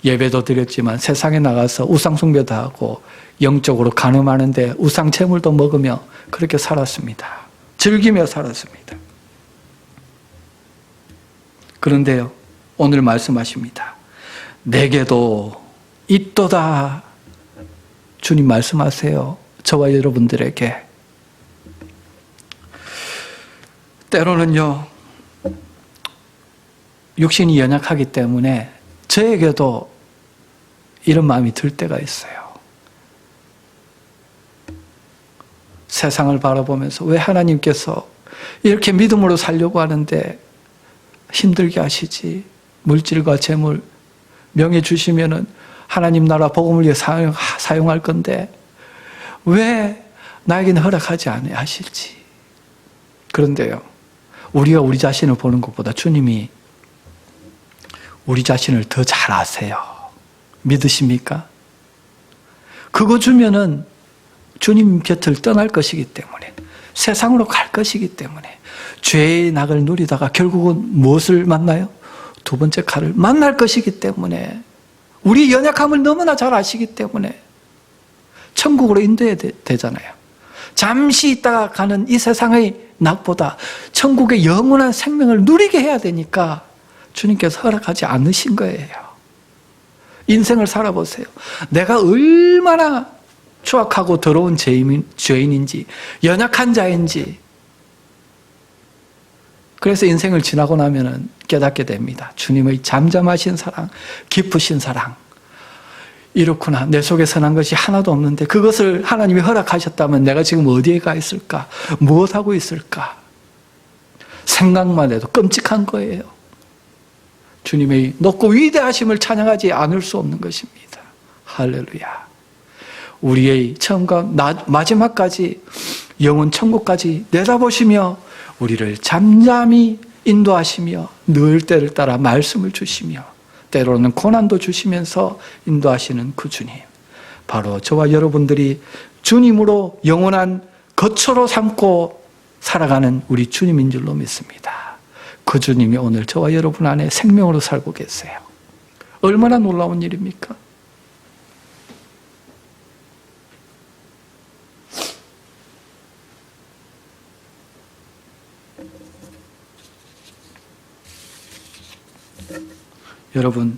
예배도 드렸지만 세상에 나가서 우상숭배도 하고 영적으로 간음하는데 우상채물도 먹으며 그렇게 살았습니다. 즐기며 살았습니다. 그런데요, 오늘 말씀하십니다. 내게도 있도다. 주님 말씀하세요. 저와 여러분들에게. 때로는요, 육신이 연약하기 때문에 저에게도 이런 마음이 들 때가 있어요. 세상을 바라보면서 왜 하나님께서 이렇게 믿음으로 살려고 하는데 힘들게 하시지? 물질과 재물, 명예 주시면은 하나님 나라 복음을 위해 사용할 건데 왜 나에게는 허락하지 않아 하실지. 그런데요, 우리가 우리 자신을 보는 것보다 주님이 우리 자신을 더 잘 아세요. 믿으십니까? 그거 주면은 주님 곁을 떠날 것이기 때문에, 세상으로 갈 것이기 때문에 죄의 낙을 누리다가 결국은 무엇을 만나요? 두 번째 칼을 만날 것이기 때문에, 우리 연약함을 너무나 잘 아시기 때문에 천국으로 인도해야 되잖아요. 잠시 있다가 가는 이 세상의 낙보다 천국의 영원한 생명을 누리게 해야 되니까 주님께서 허락하지 않으신 거예요. 인생을 살아보세요. 내가 얼마나 추악하고 더러운 죄인인지, 연약한 자인지. 그래서 인생을 지나고 나면 깨닫게 됩니다. 주님의 잠잠하신 사랑, 깊으신 사랑. 이렇구나. 내 속에 선한 것이 하나도 없는데 그것을 하나님이 허락하셨다면 내가 지금 어디에 가 있을까? 무엇하고 있을까? 생각만 해도 끔찍한 거예요. 주님의 높고 위대하심을 찬양하지 않을 수 없는 것입니다. 할렐루야. 우리의 처음과 마지막까지 영원 천국까지 내다보시며 우리를 잠잠히 인도하시며 늘 때를 따라 말씀을 주시며 때로는 고난도 주시면서 인도하시는 그 주님, 바로 저와 여러분들이 주님으로 영원한 거처로 삼고 살아가는 우리 주님인 줄로 믿습니다. 그 주님이 오늘 저와 여러분 안에 생명으로 살고 계세요. 얼마나 놀라운 일입니까? 여러분,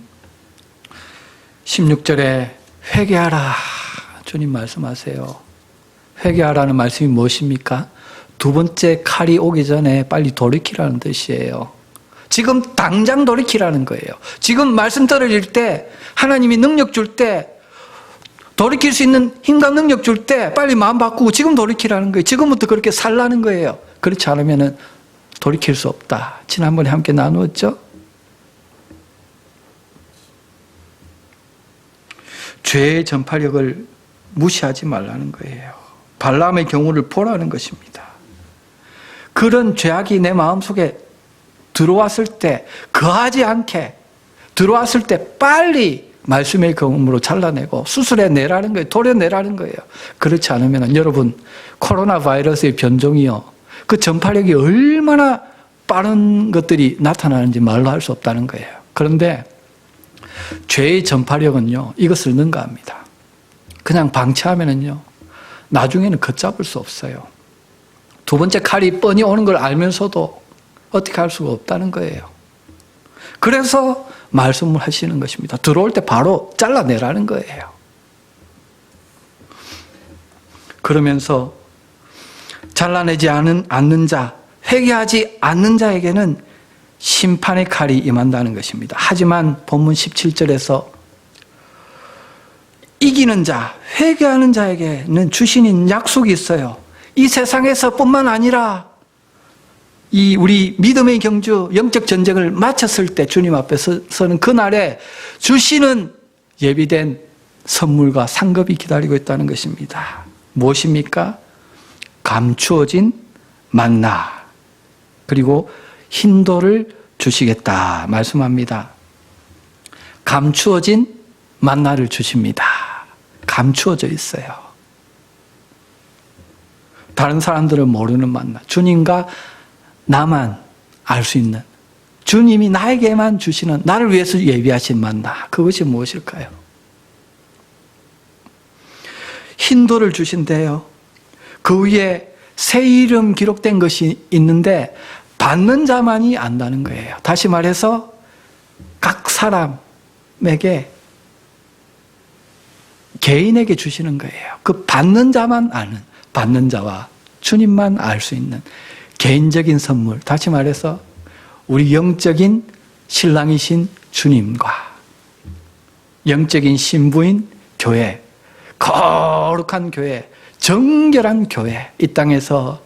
16절에 회개하라 주님 말씀하세요. 회개하라는 말씀이 무엇입니까? 두 번째 칼이 오기 전에 빨리 돌이키라는 뜻이에요. 지금 당장 돌이키라는 거예요. 지금 말씀 떨어질 때, 하나님이 능력 줄 때, 돌이킬 수 있는 힘과 능력 줄 때 빨리 마음 바꾸고 지금 돌이키라는 거예요. 지금부터 그렇게 살라는 거예요. 그렇지 않으면 돌이킬 수 없다. 지난번에 함께 나누었죠? 죄의 전파력을 무시하지 말라는 거예요. 발람의 경우를 보라는 것입니다. 그런 죄악이 내 마음속에 들어왔을 때, 거하지 않게 들어왔을 때 빨리 말씀의 검으로 잘라내고 수술해내라는 거예요. 도려내라는 거예요. 그렇지 않으면 여러분, 코로나 바이러스의 변종이요, 그 전파력이 얼마나 빠른 것들이 나타나는지 말로 할 수 없다는 거예요. 그런데 죄의 전파력은요, 이것을 능가합니다. 그냥 방치하면은요, 나중에는 걷잡을 수 없어요. 두 번째 칼이 뻔히 오는 걸 알면서도 어떻게 할 수가 없다는 거예요. 그래서 말씀을 하시는 것입니다. 들어올 때 바로 잘라내라는 거예요. 그러면서 잘라내지 않는 자, 회개하지 않는 자에게는 심판의 칼이 임한다는 것입니다. 하지만 본문 17절에서 이기는 자, 회개하는 자에게는 주시는 약속이 있어요. 이 세상에서 뿐만 아니라 이 우리 믿음의 경주, 영적 전쟁을 마쳤을 때 주님 앞에 서는 그날에 주시는 예비된 선물과 상급이 기다리고 있다는 것입니다. 무엇입니까? 감추어진 만나, 그리고 흰돌을 주시겠다 말씀합니다. 감추어진 만나를 주십니다. 감추어져 있어요. 다른 사람들은 모르는 만나, 주님과 나만 알 수 있는, 주님이 나에게만 주시는, 나를 위해서 예비하신 만나, 그것이 무엇일까요? 흰돌을 주신대요. 그 위에 새 이름 기록된 것이 있는데 받는 자만이 안다는 거예요. 다시 말해서 각 사람에게, 개인에게 주시는 거예요. 그 받는 자만 아는, 받는 자와 주님만 알 수 있는 개인적인 선물, 다시 말해서 우리 영적인 신랑이신 주님과 영적인 신부인 교회, 거룩한 교회, 정결한 교회, 이 땅에서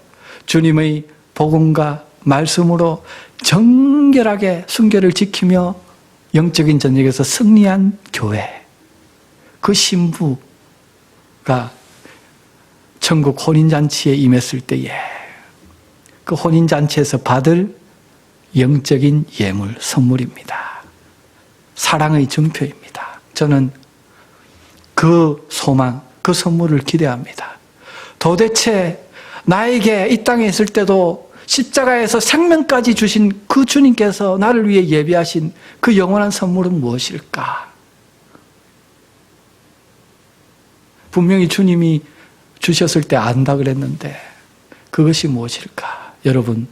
주님의 복음과 말씀으로 정결하게 순결을 지키며 영적인 전쟁에서 승리한 교회, 그 신부가 천국 혼인잔치에 임했을 때에 그 혼인잔치에서 받을 영적인 예물, 선물입니다. 사랑의 증표입니다. 저는 그 소망, 그 선물을 기대합니다. 도대체 나에게 이 땅에 있을 때도 십자가에서 생명까지 주신 그 주님께서 나를 위해 예비하신 그 영원한 선물은 무엇일까? 분명히 주님이 주셨을 때 안다 그랬는데 그것이 무엇일까? 여러분,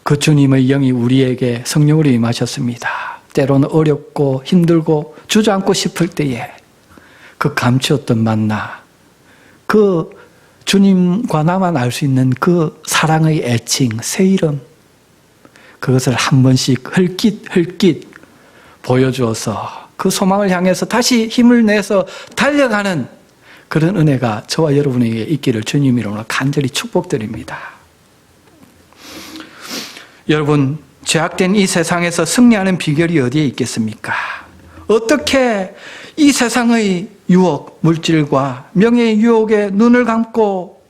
그 주님의 영이 우리에게 성령으로 임하셨습니다. 때로는 어렵고 힘들고 주저앉고 싶을 때에 그 감추었던 만나, 그 주님과 나만 알 수 있는 그 사랑의 애칭, 새 이름, 그것을 한 번씩 흘깃 보여주어서 그 소망을 향해서 다시 힘을 내서 달려가는 그런 은혜가 저와 여러분에게 있기를 주님 이름으로 간절히 축복드립니다. 여러분, 죄악된 이 세상에서 승리하는 비결이 어디에 있겠습니까? 어떻게 이 세상의 유혹, 물질과 명예의 유혹에 눈을 감고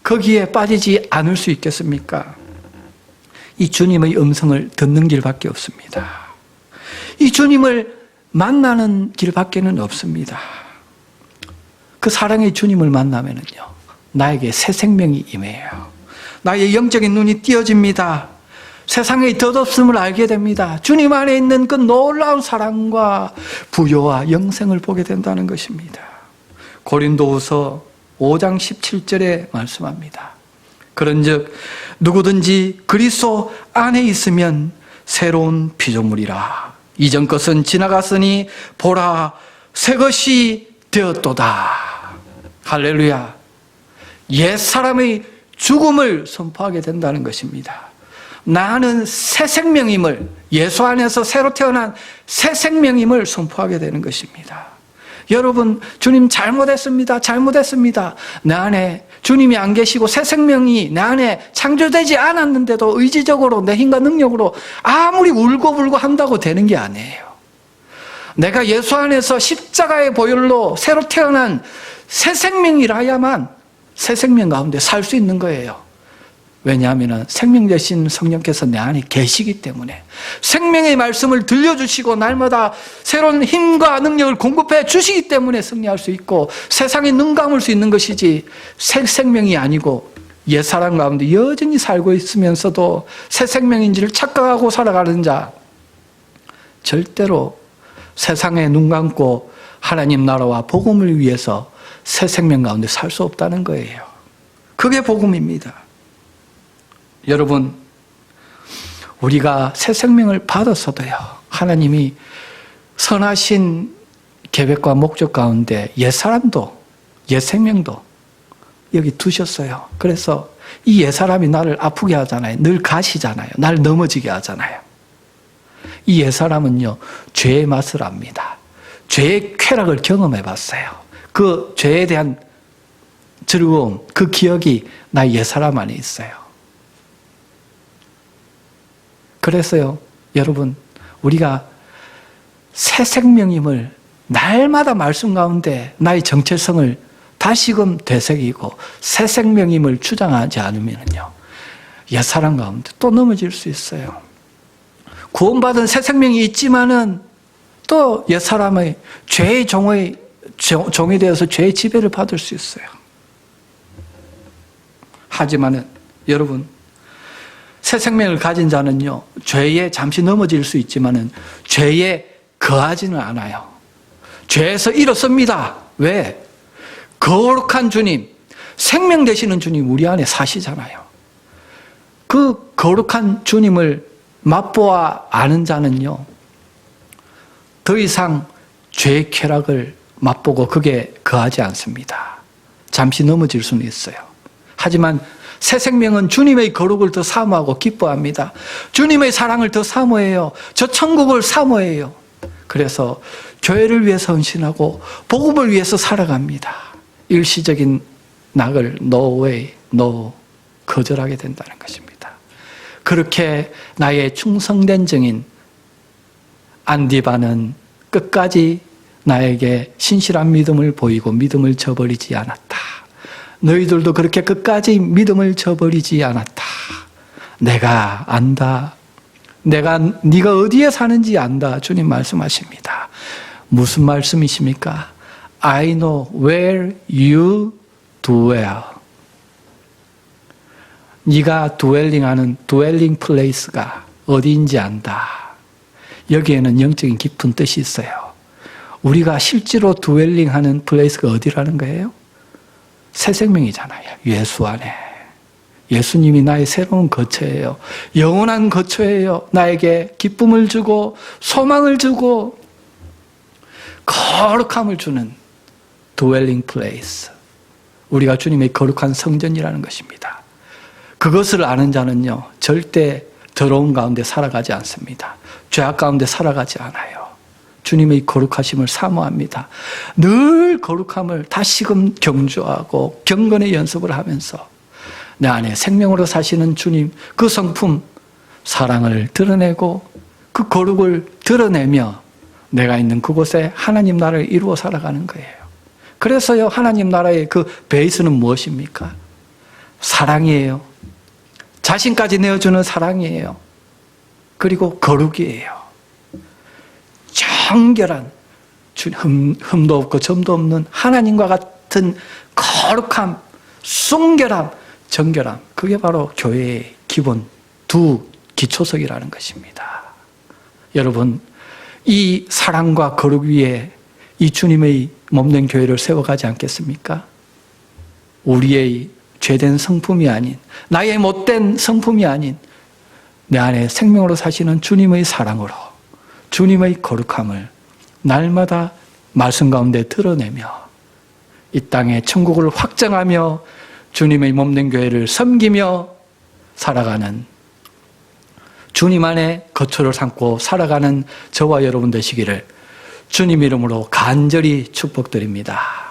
거기에 빠지지 않을 수 있겠습니까? 이 주님의 음성을 듣는 길밖에 없습니다. 이 주님을 만나는 길밖에는 없습니다. 그 사랑의 주님을 만나면은요, 나에게 새 생명이 임해요. 나의 영적인 눈이 띄어집니다. 세상의 덧없음을 알게 됩니다. 주님 안에 있는 그 놀라운 사랑과 부요와 영생을 보게 된다는 것입니다. 고린도후서 5장 17절에 말씀합니다. 그런즉 누구든지 그리스도 안에 있으면 새로운 피조물이라. 이전 것은 지나갔으니 보라 새 것이 되었도다. 할렐루야. 옛사람의 죽음을 선포하게 된다는 것입니다. 나는 새 생명임을, 예수 안에서 새로 태어난 새 생명임을 선포하게 되는 것입니다. 여러분, 주님 잘못했습니다. 내 안에 주님이 안 계시고 새 생명이 내 안에 창조되지 않았는데도 의지적으로 내 힘과 능력으로 아무리 울고불고 한다고 되는 게 아니에요. 내가 예수 안에서 십자가의 보혈로 새로 태어난 새 생명이라야만 새 생명 가운데 살 수 있는 거예요. 왜냐하면 생명 되신 성령께서 내 안에 계시기 때문에, 생명의 말씀을 들려주시고 날마다 새로운 힘과 능력을 공급해 주시기 때문에 승리할 수 있고 세상에 눈 감을 수 있는 것이지, 새 생명이 아니고 옛사람 가운데 여전히 살고 있으면서도 새 생명인지를 착각하고 살아가는 자, 절대로 세상에 눈 감고 하나님 나라와 복음을 위해서 새 생명 가운데 살 수 없다는 거예요. 그게 복음입니다. 여러분, 우리가 새 생명을 받았어도요, 하나님이 선하신 계획과 목적 가운데 옛사람도, 옛생명도 여기 두셨어요. 그래서 이 옛사람이 나를 아프게 하잖아요. 늘 가시잖아요. 나를 넘어지게 하잖아요. 이 옛사람은요, 죄의 맛을 압니다. 죄의 쾌락을 경험해 봤어요. 그 죄에 대한 즐거움, 그 기억이 나의 옛사람 안에 있어요. 그래서요, 여러분, 우리가 새 생명임을 날마다 말씀 가운데 나의 정체성을 다시금 되새기고 새 생명임을 주장하지 않으면요, 옛사람 가운데 또 넘어질 수 있어요. 구원받은 새 생명이 있지만은 또 옛사람의 죄의 종이 되어서 죄의 지배를 받을 수 있어요. 하지만은 여러분, 새 생명을 가진 자는요, 죄에 잠시 넘어질 수 있지만은 죄에 거하지는 않아요. 죄에서 일어섭니다. 왜? 거룩한 주님, 생명 되시는 주님 우리 안에 사시잖아요. 그 거룩한 주님을 맛보아 아는 자는요, 더 이상 죄의 쾌락을 맛보고 그게 거하지 않습니다. 잠시 넘어질 수는 있어요. 하지만 새 생명은 주님의 거룩을 더 사모하고 기뻐합니다. 주님의 사랑을 더 사모해요. 저 천국을 사모해요. 그래서 교회를 위해서 헌신하고 복음을 위해서 살아갑니다. 일시적인 낙을 no way, no, 거절하게 된다는 것입니다. 그렇게 나의 충성된 증인 안디바는 끝까지 나에게 신실한 믿음을 보이고 믿음을 저버리지 않았다. 너희들도 그렇게 끝까지 믿음을 저버리지 않았다. 내가 안다. 네가 어디에 사는지 안다. 주님 말씀하십니다. 무슨 말씀이십니까? I know where you dwell. 네가 dwelling하는 dwelling place가 어디인지 안다. 여기에는 영적인 깊은 뜻이 있어요. 우리가 실제로 dwelling하는 place가 어디라는 거예요? 새 생명이잖아요. 예수 안에. 예수님이 나의 새로운 거처예요. 영원한 거처예요. 나에게 기쁨을 주고 소망을 주고 거룩함을 주는 dwelling place. 우리가 주님의 거룩한 성전이라는 것입니다. 그것을 아는 자는요, 절대 더러운 가운데 살아가지 않습니다. 죄악 가운데 살아가지 않아요. 주님의 거룩하심을 사모합니다. 늘 거룩함을 다시금 경주하고 경건의 연습을 하면서 내 안에 생명으로 사시는 주님, 그 성품, 사랑을 드러내고 그 거룩을 드러내며 내가 있는 그곳에 하나님 나라를 이루어 살아가는 거예요. 그래서요, 하나님 나라의 그 베이스는 무엇입니까? 사랑이에요. 자신까지 내어주는 사랑이에요. 그리고 거룩이에요. 정결한, 흠도 없고 점도 없는 하나님과 같은 거룩함, 순결함, 정결함. 그게 바로 교회의 기본 두 기초석이라는 것입니다. 여러분, 이 사랑과 거룩 위에 이 주님의 몸된 교회를 세워가지 않겠습니까? 우리의 죄된 성품이 아닌, 나의 못된 성품이 아닌 내 안에 생명으로 사시는 주님의 사랑으로 주님의 거룩함을 날마다 말씀 가운데 드러내며 이 땅에 천국을 확정하며 주님의 몸된 교회를 섬기며 살아가는, 주님 안에 거처를 삼고 살아가는 저와 여러분 되시기를 주님 이름으로 간절히 축복드립니다.